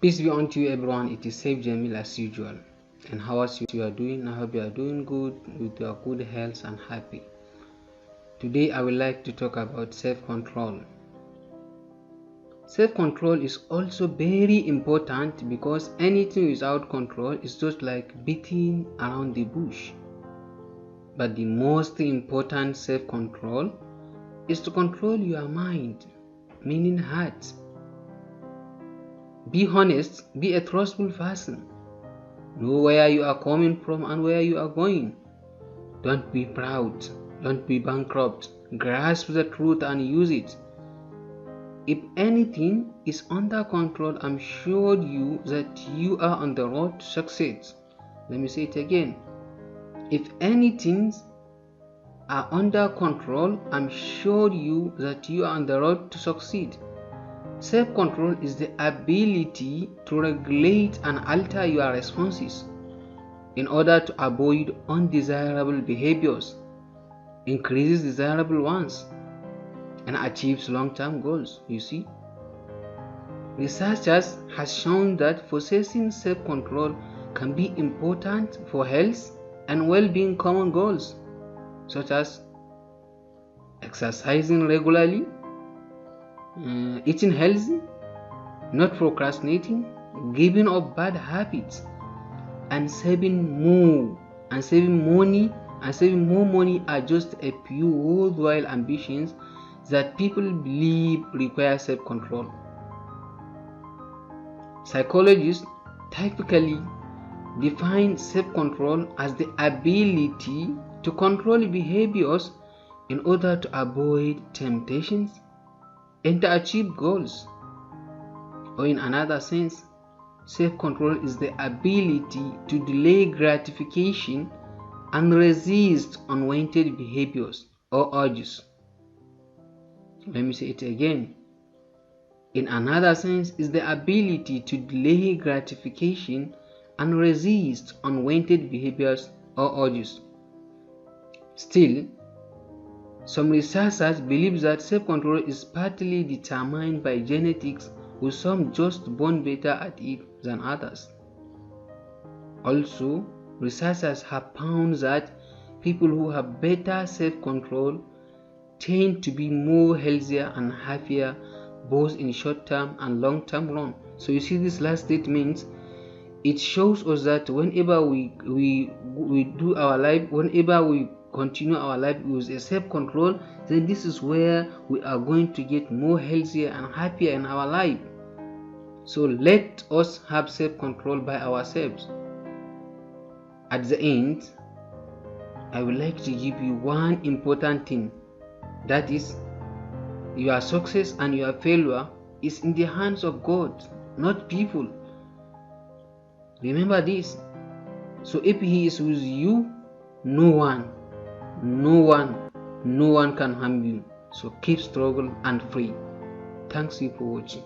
Peace be unto you everyone, it is Safe Jamil as usual. And how are you are doing? I hope you are doing good with your good health and happy. Today I would like to talk about self-control. Self-control is also very important because anything without control is just like beating around the bush. But the most important self-control is to control your mind, meaning heart. Be honest, be a trustful person. Know where you are coming from and where you are going. Don't be proud, don't be bankrupt. Grasp the truth and use it. If anything is under control, I'm sure you that you are on the road to success. Let me say it again. If anything are under control, I'm sure you that you are on the road to succeed. Self-control is the ability to regulate and alter your responses in order to avoid undesirable behaviors, increase desirable ones, and achieves long-term goals. You see, researchers have shown that possessing self-control can be important for health and well-being common goals, such as exercising regularly, eating healthy, not procrastinating, giving up bad habits, and saving more money are just a few worthwhile ambitions that people believe require self-control. Psychologists typically define self-control as the ability to control behaviors in order to avoid temptations and to achieve goals. Or in another sense, self-control is the ability to delay gratification and resist unwanted behaviors or urges. Let me say it again. In another sense, is the ability to delay gratification and resist unwanted behaviors or urges. Still, some researchers believe that self-control is partly determined by genetics, with some just born better at it than others. Also, researchers have found that people who have better self-control tend to be more healthier and happier, both in short-term and long-term run. So you see, this last statement, it shows us that whenever we do our life, whenever we continue our life with a self-control, then this is where we are going to get more healthier and happier in our life. So let us have self-control by ourselves. At the end, I would like to give you one important thing, that is, your success and your failure is in the hands of God, not people. Remember this. So if He is with you, no one can harm you. So keep struggle and free. Thanks you for watching.